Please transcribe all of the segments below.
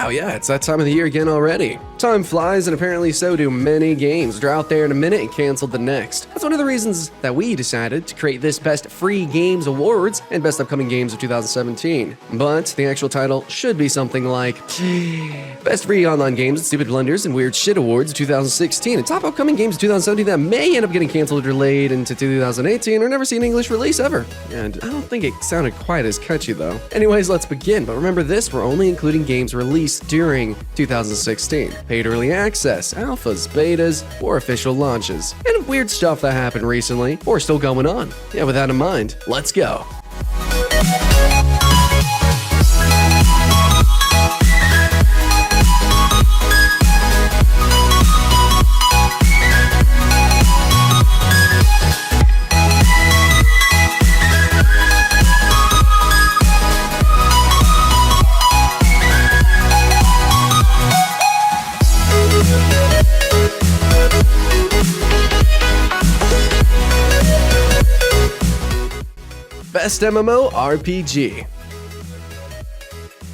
Wow, yeah, it's that time of the year again already. Time flies, and apparently so do many games. They're out there in a minute and canceled the next. That's one of the reasons that we decided to create this Best Free Games Awards and Best Upcoming Games of 2017. But the actual title should be something like Best Free Online Games, Stupid Blunders, and Weird Shit Awards of 2016, and Top Upcoming Games of 2017 that may end up getting canceled or delayed into 2018 or never see an English release ever. And I don't think it sounded quite as catchy though. Anyways, let's begin, but remember this, we're only including games released during 2016. Paid early access, alphas, betas, or official launches. And weird stuff that happened recently, or still going on. Yeah, with that in mind, let's go. Best MMORPG.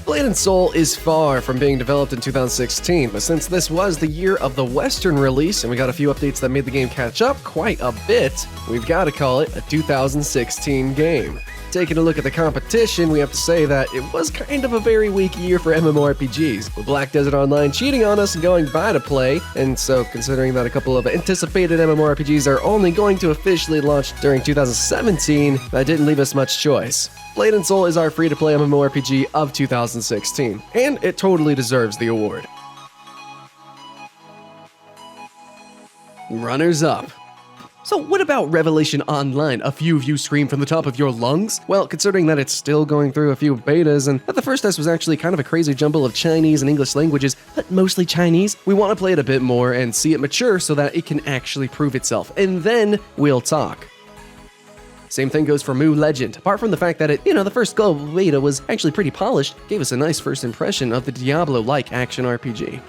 Blade & Soul is far from being developed in 2016, but since this was the year of the Western release and we got a few updates that made the game catch up quite a bit, we've got to call it a 2016 game. Taking a look at the competition, we have to say that it was kind of a very weak year for MMORPGs, with Black Desert Online cheating on us and going bye to play, and so considering that a couple of anticipated MMORPGs are only going to officially launch during 2017, that didn't leave us much choice. Blade & Soul is our free-to-play MMORPG of 2016, and it totally deserves the award. Runners-up. So what about Revelation Online? A few of you scream from the top of your lungs? Well, considering that it's still going through a few betas and that the first test was actually kind of a crazy jumble of Chinese and English languages, but mostly Chinese, we want to play it a bit more and see it mature so that it can actually prove itself, and then we'll talk. Same thing goes for Mu Legend. Apart from the fact that the first global beta was actually pretty polished, gave us a nice first impression of the Diablo-like action RPG.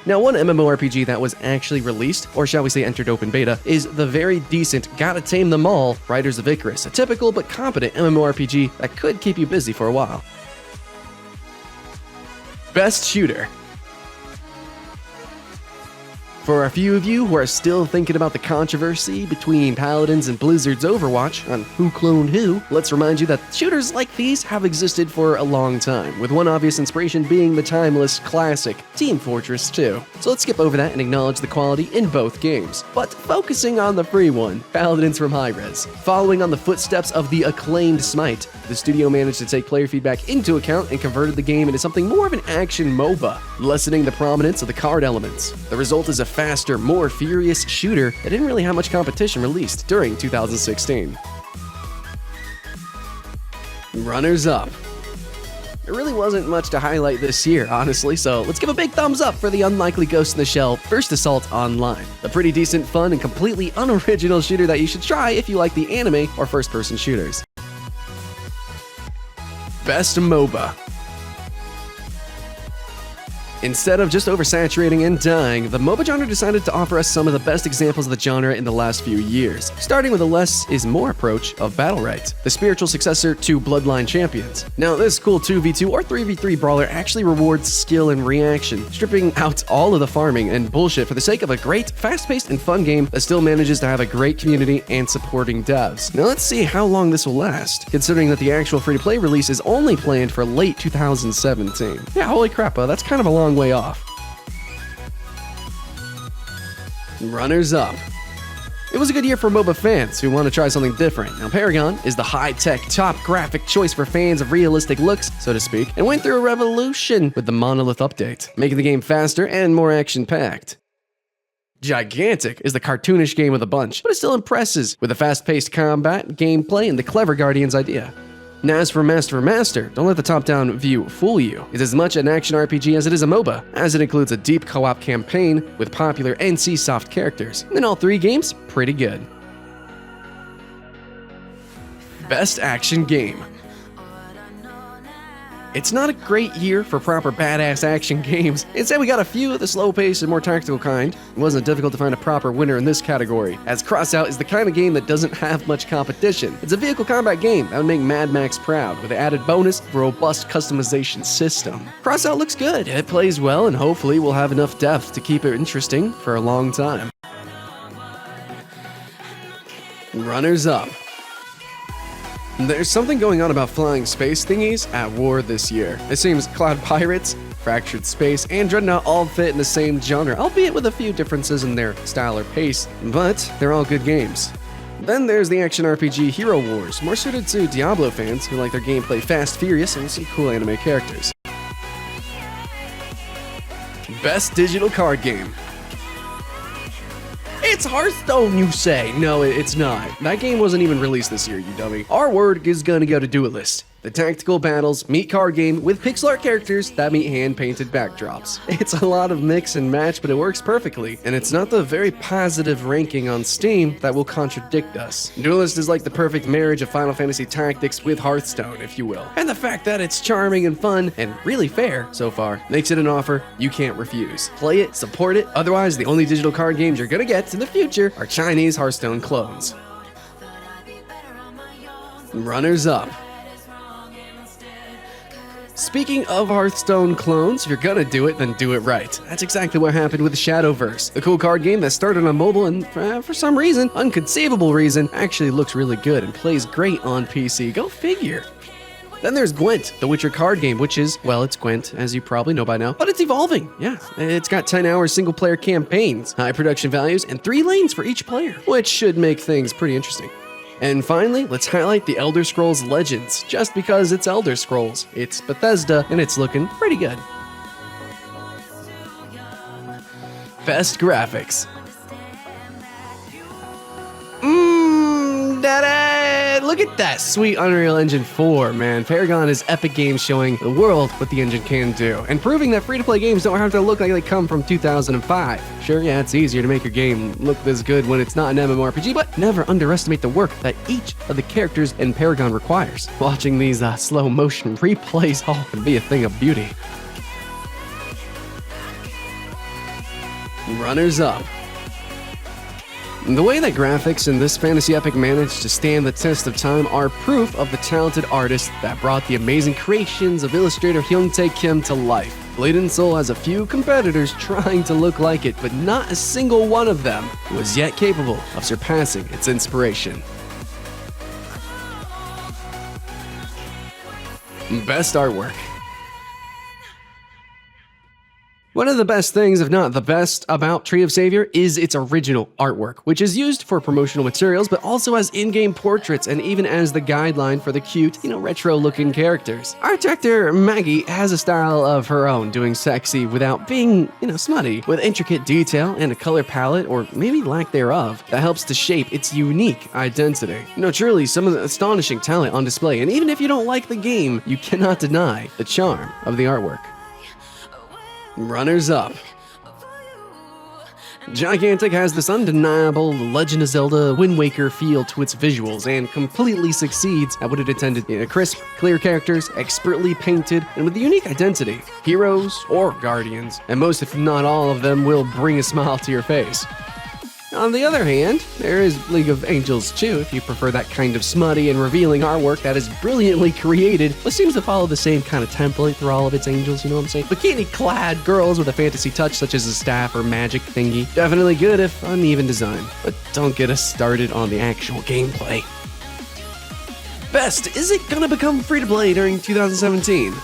Now, one MMORPG that was actually released, or shall we say entered open beta, is the very decent Gotta Tame Them All Riders of Icarus, a typical but competent MMORPG that could keep you busy for a while. Best Shooter. For a few of you who are still thinking about the controversy between Paladins and Blizzard's Overwatch on who cloned who, let's remind you that shooters like these have existed for a long time, with one obvious inspiration being the timeless classic Team Fortress 2. So let's skip over that and acknowledge the quality in both games, but focusing on the free one, Paladins from Hi-Rez. Following on the footsteps of the acclaimed Smite, the studio managed to take player feedback into account and converted the game into something more of an action MOBA, lessening the prominence of the card elements. The result is a faster, more furious shooter that didn't really have much competition released during 2016. Runners-up. There really wasn't much to highlight this year, honestly, so let's give a big thumbs up for the unlikely Ghost in the Shell First Assault Online. A pretty decent, fun, and completely unoriginal shooter that you should try if you like the anime or first-person shooters. Best MOBA. Instead of just oversaturating and dying, the MOBA genre decided to offer us some of the best examples of the genre in the last few years, starting with a less is more approach of Battlerite, the spiritual successor to Bloodline Champions. Now, this cool 2v2 or 3v3 brawler actually rewards skill and reaction, stripping out all of the farming and bullshit for the sake of a great, fast-paced and fun game that still manages to have a great community and supporting devs. Now, let's see how long this will last, considering that the actual free-to-play release is only planned for late 2017. Yeah, holy crap, that's kind of a long way off. Runners-up. It was a good year for MOBA fans who want to try something different. Now, Paragon is the high-tech, top-graphic choice for fans of realistic looks, so to speak, and went through a revolution with the Monolith update, making the game faster and more action-packed. Gigantic is the cartoonish game of the bunch, but it still impresses with the fast-paced combat, gameplay, and the clever Guardians idea. Now, as for Master, don't let the top-down view fool you. It's as much an action RPG as it is a MOBA, as it includes a deep co-op campaign with popular NC-soft characters. In all three games, pretty good. Best Action Game. It's not a great year for proper badass action games. Instead, we got a few of the slow-paced and more tactical kind. It wasn't difficult to find a proper winner in this category, as Crossout is the kind of game that doesn't have much competition. It's a vehicle combat game that would make Mad Max proud, with the added bonus of a robust customization system. Crossout looks good, it plays well, and hopefully will have enough depth to keep it interesting for a long time. Runners up. There's something going on about flying space thingies at war this year. It seems Cloud Pirates, Fractured Space, and Dreadnought all fit in the same genre, albeit with a few differences in their style or pace, but they're all good games. Then there's the action RPG Hero Wars, more suited to Diablo fans who like their gameplay fast, furious, and some cool anime characters. Best digital card game. It's Hearthstone, you say? No, it's not. That game wasn't even released this year, you dummy. Our word is gonna go to Duelist. The tactical battles meet card game with pixel art characters that meet hand-painted backdrops. It's a lot of mix and match, but it works perfectly, and it's not the very positive ranking on Steam that will contradict us. Duelist is like the perfect marriage of Final Fantasy Tactics with Hearthstone, if you will. And the fact that it's charming and fun, and really fair so far, makes it an offer you can't refuse. Play it, support it, otherwise the only digital card games you're gonna get in the future are Chinese Hearthstone clones. Runners up. Speaking of Hearthstone clones, if you're gonna do it, then do it right. That's exactly what happened with Shadowverse, a cool card game that started on mobile and for some reason, unconceivable reason, actually looks really good and plays great on PC. Go figure. Then there's Gwent, the Witcher card game, which is, well, it's Gwent, as you probably know by now, but it's evolving. Yeah, it's got 10-hour single-player campaigns, high production values, and 3 lanes for each player, which should make things pretty interesting. And finally, let's highlight the Elder Scrolls Legends, just because it's Elder Scrolls. It's Bethesda, and it's looking pretty good. Best graphics. Look at that sweet Unreal Engine 4, man. Paragon is Epic Games showing the world what the engine can do, and proving that free-to-play games don't have to look like they come from 2005. Sure, yeah, it's easier to make your game look this good when it's not an MMORPG, but never underestimate the work that each of the characters in Paragon requires. Watching these slow-motion replays all can be a thing of beauty. Runners up. The way that graphics in this fantasy epic managed to stand the test of time are proof of the talented artist that brought the amazing creations of illustrator Hyung-tae Kim to life. Blade & Soul has a few competitors trying to look like it, but not a single one of them was yet capable of surpassing its inspiration. Best artwork. One of the best things, if not the best, about Tree of Savior is its original artwork, which is used for promotional materials, but also as in-game portraits and even as the guideline for the cute, retro-looking characters. Art director Maggie has a style of her own, doing sexy without being, smutty, with intricate detail and a color palette, or maybe lack thereof, that helps to shape its unique identity. Truly, some of the astonishing talent on display, and even if you don't like the game, you cannot deny the charm of the artwork. Runners up. Gigantic has this undeniable Legend of Zelda Wind Waker feel to its visuals and completely succeeds at what it intended. Crisp, clear characters, expertly painted, and with a unique identity. Heroes or guardians, and most if not all of them will bring a smile to your face. On the other hand, there is League of Angels 2 if you prefer that kind of smutty and revealing artwork that is brilliantly created, but seems to follow the same kind of template through all of its angels, you know what I'm saying? Bikini-clad girls with a fantasy touch such as a staff or magic thingy. Definitely good if uneven design, but don't get us started on the actual gameplay. Best, is it gonna become free-to-play during 2017?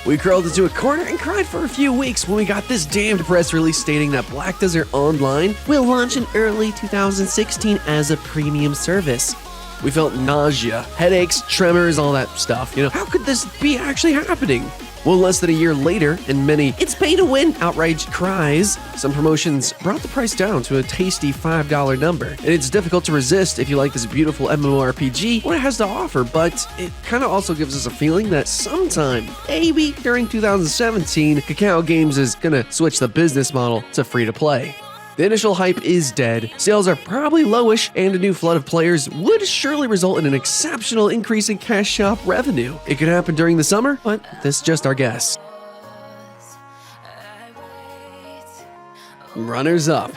We curled into a corner and cried for a few weeks when we got this damned press release stating that Black Desert Online will launch in early 2016 as a premium service. We felt nausea, headaches, tremors, all that stuff. How could this be actually happening? Well, less than a year later, and many "it's pay to win" outraged cries, some promotions brought the price down to a tasty $5 number. And it's difficult to resist if you like this beautiful MMORPG, what it has to offer, but it kind of also gives us a feeling that sometime, maybe during 2017, Kakao Games is gonna switch the business model to free to play. The initial hype is dead, sales are probably lowish, and a new flood of players would surely result in an exceptional increase in cash shop revenue. It could happen during the summer, but this is just our guess. Runners up.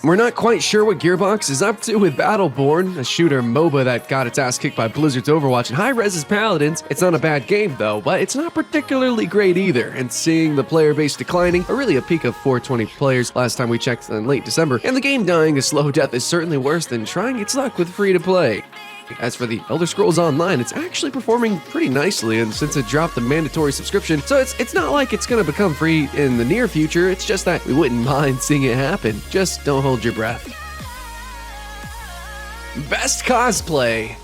We're not quite sure what Gearbox is up to with Battleborn, a shooter MOBA that got its ass kicked by Blizzard's Overwatch and Hi-Rez's Paladins. It's not a bad game though, but it's not particularly great either, and seeing the player base declining, or really a peak of 420 players last time we checked in late December, and the game dying a slow death is certainly worse than trying its luck with free-to-play. As for the Elder Scrolls Online, it's actually performing pretty nicely, and since it dropped the mandatory subscription, so it's not like it's gonna become free in the near future, it's just that we wouldn't mind seeing it happen. Just don't hold your breath. Best Cosplay.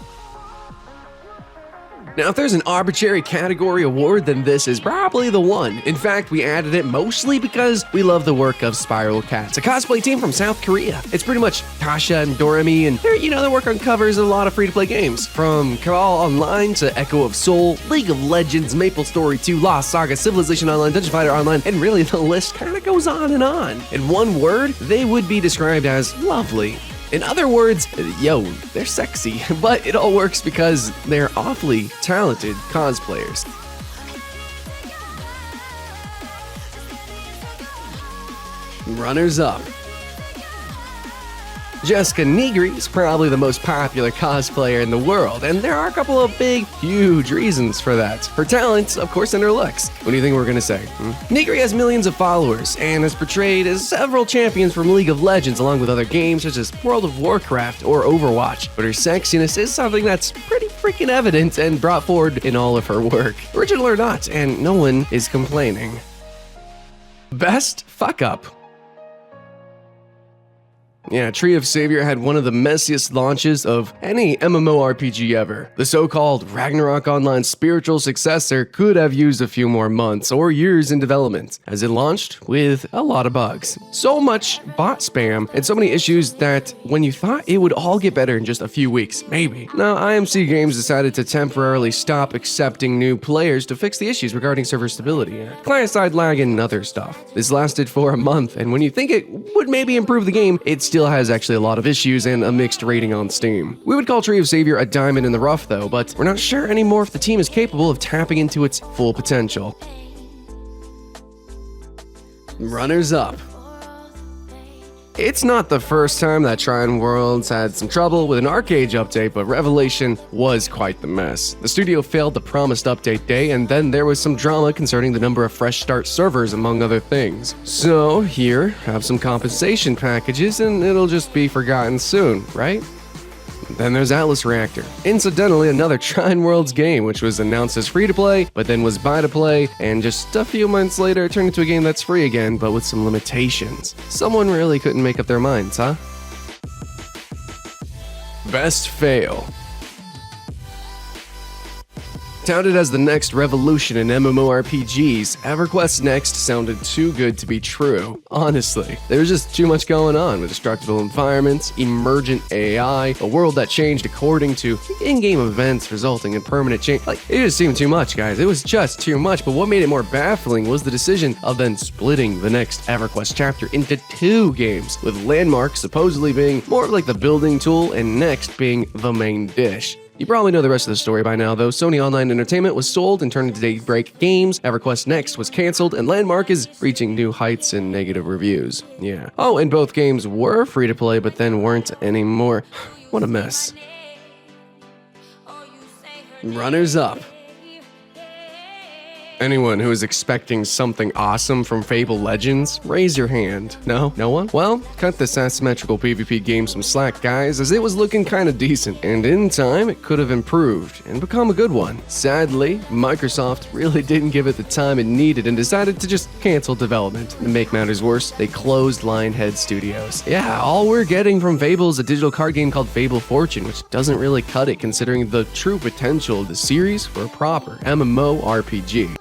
Now, if there's an arbitrary category award, then this is probably the one. In fact, we added it mostly because we love the work of Spiral Cats, a cosplay team from South Korea. It's pretty much Tasha and Doremi, and they work on covers of a lot of free-to-play games. From Cabal Online to Echo of Soul, League of Legends, MapleStory 2, Lost Saga, Civilization Online, Dungeon Fighter Online, and really the list kind of goes on and on. In one word, they would be described as lovely. In other words, they're sexy, but it all works because they're awfully talented cosplayers. Runners up. Jessica Nigri is probably the most popular cosplayer in the world, and there are a couple of big, huge reasons for that. Her talent, of course, and her looks. What do you think we're gonna say? Nigri has millions of followers, and is portrayed as several champions from League of Legends, along with other games such as World of Warcraft or Overwatch. But her sexiness is something that's pretty freaking evident and brought forward in all of her work. Original or not, and no one is complaining. Best fuck up. Yeah, Tree of Savior had one of the messiest launches of any MMORPG ever. The so-called Ragnarok Online spiritual successor could have used a few more months or years in development, as it launched with a lot of bugs. So much bot spam and so many issues that when you thought it would all get better in just a few weeks, maybe. Now, IMC Games decided to temporarily stop accepting new players to fix the issues regarding server stability, client-side lag, and other stuff. This lasted for a month, and when you think it would maybe improve the game, it still has actually a lot of issues and a mixed rating on Steam. We would call Tree of Savior a diamond in the rough though, but we're not sure anymore if the team is capable of tapping into its full potential. Runners up. It's not the first time that Trine Worlds had some trouble with an Arcade update, but Revelation was quite the mess. The studio failed the promised update day, and then there was some drama concerning the number of fresh start servers, among other things. So here, have some compensation packages, and it'll just be forgotten soon, right? Then there's Atlas Reactor. Incidentally, another Trine Worlds game, which was announced as free-to-play, but then was buy-to-play, and just a few months later turned into a game that's free again, but with some limitations. Someone really couldn't make up their minds, huh? Best fail. Touted as the next revolution in MMORPGs, EverQuest Next sounded too good to be true. Honestly, there was just too much going on with destructible environments, emergent AI, a world that changed according to in-game events resulting in permanent change. It just seemed too much, guys. It was just too much, but what made it more baffling was the decision of then splitting the next EverQuest chapter into 2 games, with Landmark supposedly being more like the building tool and Next being the main dish. You probably know the rest of the story by now, though. Sony Online Entertainment was sold and turned into Daybreak Games, EverQuest Next was cancelled, and Landmark is reaching new heights in negative reviews. Yeah. Oh, and both games were free to play, but then weren't anymore. What a mess. Runners up. Anyone who is expecting something awesome from Fable Legends, raise your hand. No? No one? Well, cut this asymmetrical PvP game some slack, guys, as it was looking kinda decent, and in time, it could have improved and become a good one. Sadly, Microsoft really didn't give it the time it needed and decided to just cancel development. To make matters worse, they closed Lionhead Studios. Yeah, all we're getting from Fable is a digital card game called Fable Fortune, which doesn't really cut it considering the true potential of the series for a proper MMORPG.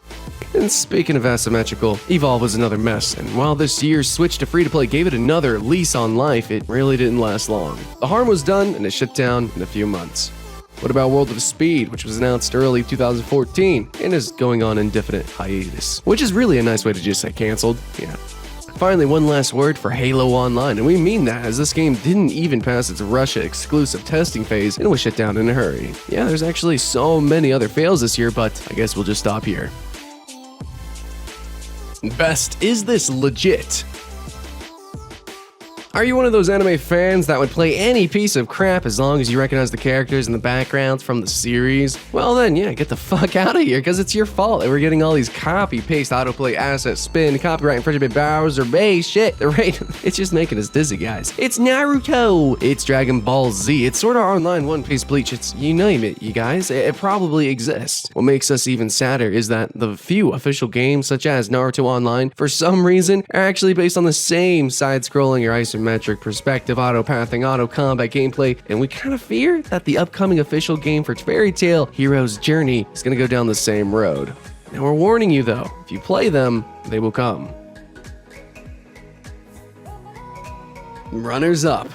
And speaking of asymmetrical, Evolve was another mess, and while this year's switch to free-to-play gave it another lease on life, it really didn't last long. The harm was done, and it shut down in a few months. What about World of Speed, which was announced early 2014, and is going on indefinite hiatus? Which is really a nice way to just say canceled, yeah. Finally, one last word for Halo Online, and we mean that, as this game didn't even pass its Russia exclusive testing phase and was shut down in a hurry. Yeah, there's actually so many other fails this year, but I guess we'll just stop here. Best, is this legit? Are you one of those anime fans that would play any piece of crap as long as you recognize the characters and the backgrounds from the series? Well then, yeah, get the fuck out of here, because it's your fault that we're getting all these copy-paste, autoplay, asset, spin, copyright infringement, Bowser, Bay, shit. The rate, it's just making us dizzy, guys. It's Naruto, it's Dragon Ball Z, it's Sword Art Online, One Piece, Bleach, it's you name it, you guys. It probably exists. What makes us even sadder is that the few official games, such as Naruto Online, for some reason, are actually based on the same side-scrolling or isometric perspective, auto-pathing, auto-combat gameplay, and we kind of fear that the upcoming official game for Fairy Tail Hero's Journey is going to go down the same road. Now we're warning you though, if you play them, they will come. Runners up.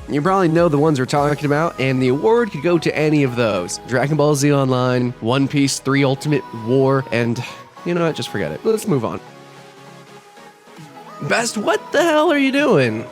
You probably know the ones we're talking about, and the award could go to any of those. Dragon Ball Z Online, One Piece 3 Ultimate War, and you know what, just forget it. Let's move on. Best, what the hell are you doing?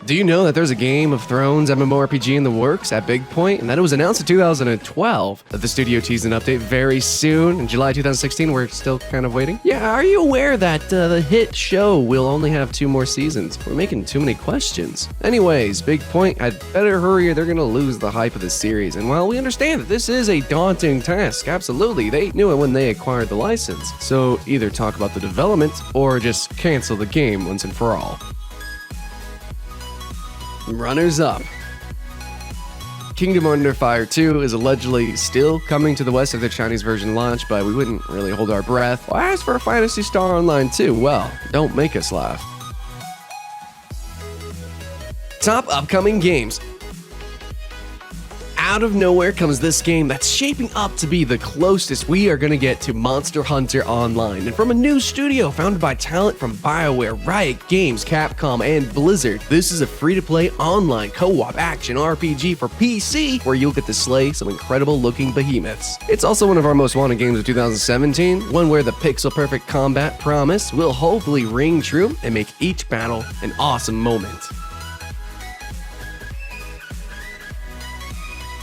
Do you know that there's a Game of Thrones MMORPG in the works at Big Point, and that it was announced in 2012 that the studio teased an update very soon in July 2016? We're still kind of waiting. Yeah, are you aware that the hit show will only have 2 more seasons? We're making too many questions. Anyways, Big Point, I'd better hurry or they're gonna lose the hype of the series. And while we understand that this is a daunting task, absolutely, they knew it when they acquired the license. So either talk about the development or just cancel the game once and for all. Runners up. Kingdom Under Fire 2 is allegedly still coming to the West of their Chinese version launch, but we wouldn't really hold our breath. Well, as for Phantasy Star Online 2, well, don't make us laugh. Top upcoming games. Out of nowhere comes this game that's shaping up to be the closest we are going to get to Monster Hunter Online. And from a new studio founded by talent from BioWare, Riot Games, Capcom, and Blizzard, this is a free-to-play online co-op action RPG for PC where you'll get to slay some incredible looking behemoths. It's also one of our most wanted games of 2017, one where the pixel-perfect combat promise will hopefully ring true and make each battle an awesome moment.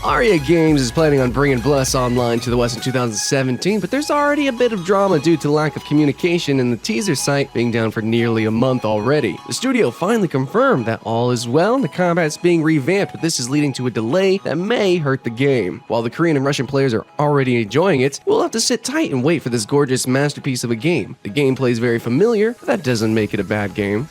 Aria Games is planning on bringing Bless Online to the West in 2017, but there's already a bit of drama due to lack of communication and the teaser site being down for nearly a month already. The studio finally confirmed that all is well and the combat's being revamped, but this is leading to a delay that may hurt the game. While the Korean and Russian players are already enjoying it, we'll have to sit tight and wait for this gorgeous masterpiece of a game. The gameplay is very familiar, but that doesn't make it a bad game.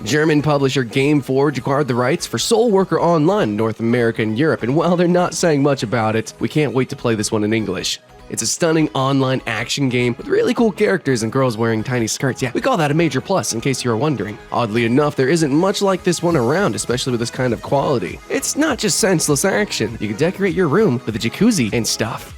German publisher Gameforge acquired the rights for Soul Worker Online in North America and Europe, and while they're not saying much about it, we can't wait to play this one in English. It's a stunning online action game with really cool characters and girls wearing tiny skirts. Yeah, we call that a major plus in case you were wondering. Oddly enough, there isn't much like this one around, especially with this kind of quality. It's not just senseless action. You can decorate your room with a jacuzzi and stuff.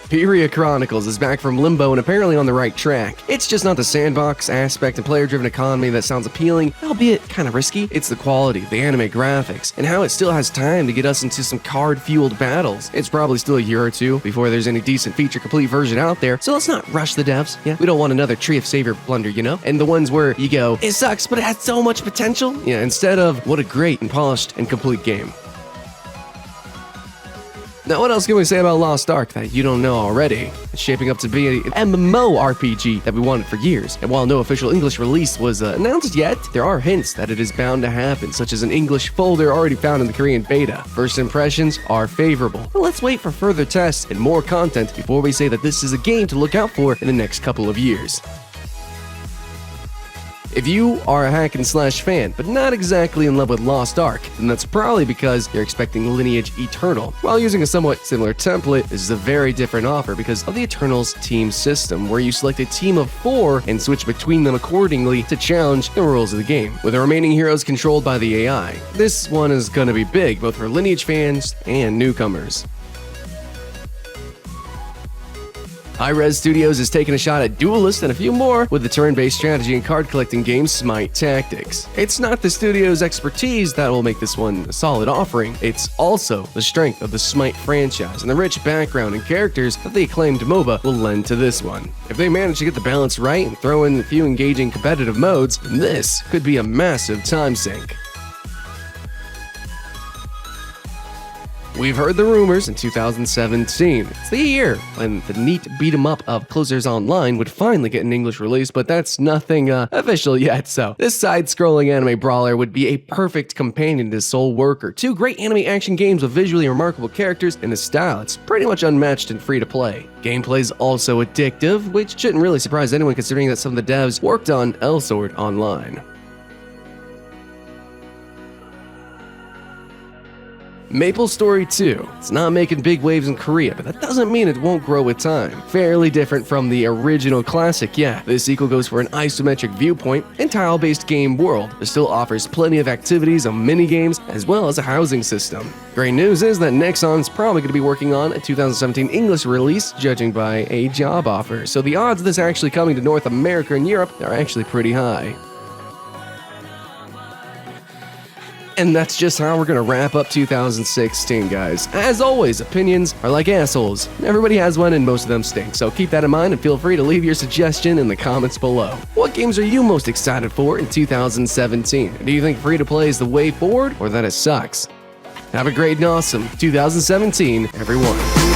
Pyria Chronicles is back from limbo and apparently on the right track. It's just not the sandbox aspect and player-driven economy that sounds appealing, albeit kind of risky. It's the quality, the anime graphics, and how it still has time to get us into some card-fueled battles. It's probably still a year or two before there's any decent feature-complete version out there, so let's not rush the devs. Yeah, we don't want another Tree of Savior blunder, you know? And the ones where you go, it sucks, but it has so much potential? Yeah, instead of, what a great and polished and complete game. Now, what else can we say about Lost Ark that you don't know already? It's shaping up to be an MMORPG that we wanted for years, and while no official English release was announced yet, there are hints that it is bound to happen, such as an English folder already found in the Korean beta. First impressions are favorable, but let's wait for further tests and more content before we say that this is a game to look out for in the next couple of years. If you are a hack and slash fan, but not exactly in love with Lost Ark, then that's probably because you're expecting Lineage Eternal. While using a somewhat similar template, this is a very different offer because of the Eternal's team system, where you select a team of 4 and switch between them accordingly to challenge the rules of the game, with the remaining heroes controlled by the AI. This one is gonna be big, both for Lineage fans and newcomers. Hi-Rez Studios is taking a shot at Duelist and a few more with the turn-based strategy and card-collecting game Smite Tactics. It's not the studio's expertise that will make this one a solid offering, it's also the strength of the Smite franchise and the rich background and characters that the acclaimed MOBA will lend to this one. If they manage to get the balance right and throw in a few engaging competitive modes, then this could be a massive time sink. We've heard the rumors in 2017. It's the year when the neat beat-em-up of Closers Online would finally get an English release, but that's nothing official yet, so this side-scrolling anime brawler would be a perfect companion to Soul Worker, two great anime action games with visually remarkable characters and a style that's pretty much unmatched and free-to-play. Gameplay's also addictive, which shouldn't really surprise anyone considering that some of the devs worked on Elsword Online. Maple Story 2. It's not making big waves in Korea, but that doesn't mean it won't grow with time. Fairly different from the original classic, yeah. This sequel goes for an isometric viewpoint and tile-based game world, but still offers plenty of activities and mini-games, as well as a housing system. Great news is that Nexon's probably going to be working on a 2017 English release, judging by a job offer, so the odds of this actually coming to North America and Europe are actually pretty high. And that's just how we're gonna wrap up 2016, guys. As always, opinions are like assholes. Everybody has one and most of them stink, so keep that in mind and feel free to leave your suggestion in the comments below. What games are you most excited for in 2017? Do you think free-to-play is the way forward, or that it sucks? Have a great and awesome 2017, everyone.